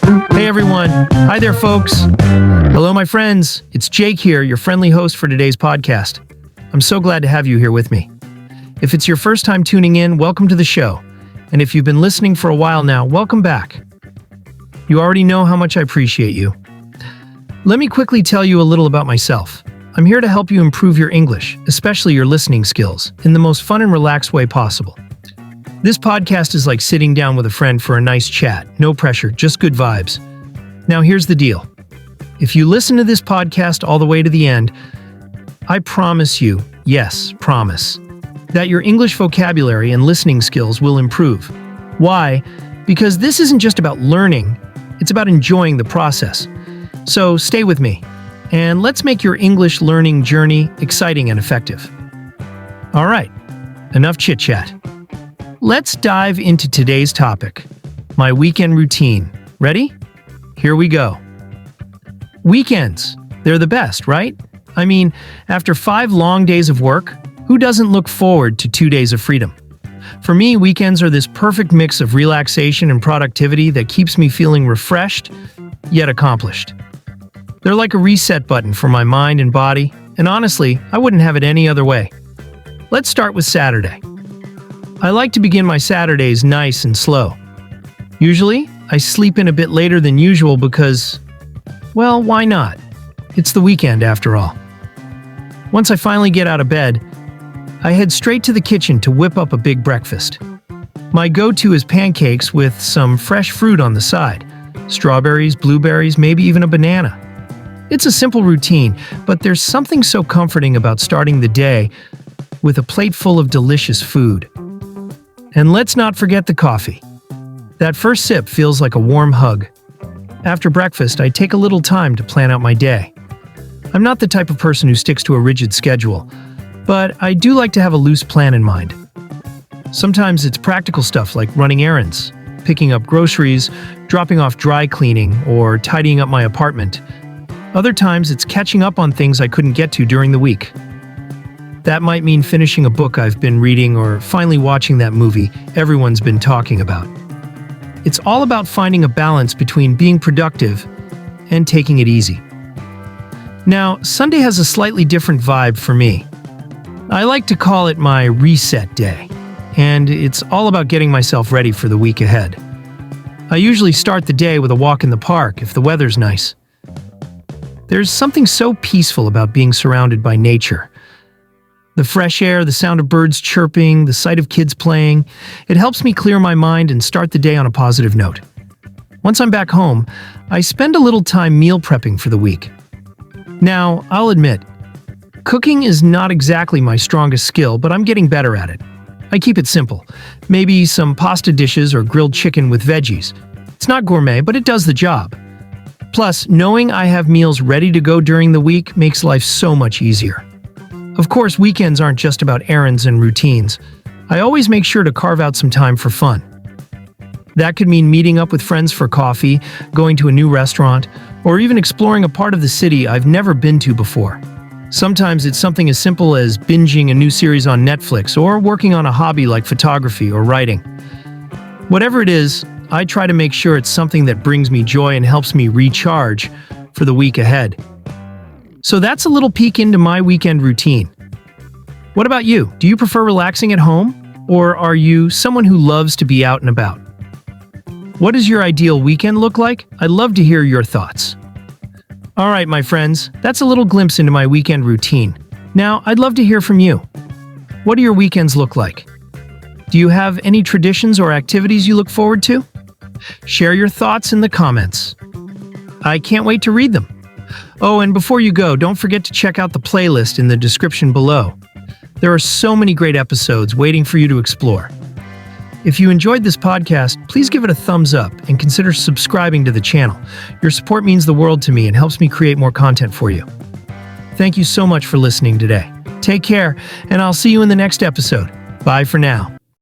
Hey everyone. Hi there, folks. Hello, my friends. It's Jake here, your friendly host for today's podcast. I'm so glad to have you here with me. If it's your first time tuning in, welcome to the show. And if you've been listening for a while now, welcome back. You already know how much I appreciate you. Let me quickly tell you a little about myself. I'm here to help you improve your English, especially your listening skills, in the most fun and relaxed way possible. This podcast is like sitting down with a friend for a nice chat. No pressure, just good vibes. Now here's the deal. If you listen to this podcast all the way to the end, I promise you, yes, promise, that your English vocabulary and listening skills will improve. Why? Because this isn't just about learning, it's about enjoying the process. So stay with me, and let's make your English learning journey exciting and effective. All right, enough chit-chat. Let's dive into today's topic, my weekend routine. Ready? Here we go. Weekends, they're the best, right? I mean, after 5 long days of work, who doesn't look forward to 2 days of freedom? For me, weekends are this perfect mix of relaxation and productivity that keeps me feeling refreshed, yet accomplished. They're like a reset button for my mind and body, and honestly, I wouldn't have it any other way. Let's start with Saturday. I like to begin my Saturdays nice and slow. Usually, I sleep in a bit later than usual because, well, why not? It's the weekend after all. Once I finally get out of bed, I head straight to the kitchen to whip up a big breakfast. My go-to is pancakes with some fresh fruit on the side. Strawberries, blueberries, maybe even a banana. It's a simple routine, but there's something so comforting about starting the day with a plate full of delicious food. And let's not forget the coffee. That first sip feels like a warm hug. After breakfast, I take a little time to plan out my day. I'm not the type of person who sticks to a rigid schedule, but I do like to have a loose plan in mind. Sometimes it's practical stuff like running errands, picking up groceries, dropping off dry cleaning, or tidying up my apartment. Other times it's catching up on things I couldn't get to during the week. That might mean finishing a book I've been reading or finally watching that movie everyone's been talking about. It's all about finding a balance between being productive and taking it easy. Now, Sunday has a slightly different vibe for me. I like to call it my reset day, and it's all about getting myself ready for the week ahead. I usually start the day with a walk in the park if the weather's nice. There's something so peaceful about being surrounded by nature. The fresh air, the sound of birds chirping, the sight of kids playing, it helps me clear my mind and start the day on a positive note. Once I'm back home, I spend a little time meal prepping for the week. Now, I'll admit, cooking is not exactly my strongest skill, but I'm getting better at it. I keep it simple. Maybe some pasta dishes or grilled chicken with veggies. It's not gourmet, but it does the job. Plus, knowing I have meals ready to go during the week makes life so much easier. Of course, weekends aren't just about errands and routines. I always make sure to carve out some time for fun. That could mean meeting up with friends for coffee, going to a new restaurant, or even exploring a part of the city I've never been to before. Sometimes it's something as simple as binging a new series on Netflix or working on a hobby like photography or writing. Whatever it is, I try to make sure it's something that brings me joy and helps me recharge for the week ahead. So that's a little peek into my weekend routine. What about you? Do you prefer relaxing at home? Or are you someone who loves to be out and about? What does your ideal weekend look like? I'd love to hear your thoughts. All right, my friends, that's a little glimpse into my weekend routine. Now, I'd love to hear from you. What do your weekends look like? Do you have any traditions or activities you look forward to? Share your thoughts in the comments. I can't wait to read them. Oh, and before you go, don't forget to check out the playlist in the description below. There are so many great episodes waiting for you to explore. If you enjoyed this podcast, please give it a thumbs up and consider subscribing to the channel. Your support means the world to me and helps me create more content for you. Thank you so much for listening today. Take care, and I'll see you in the next episode. Bye for now.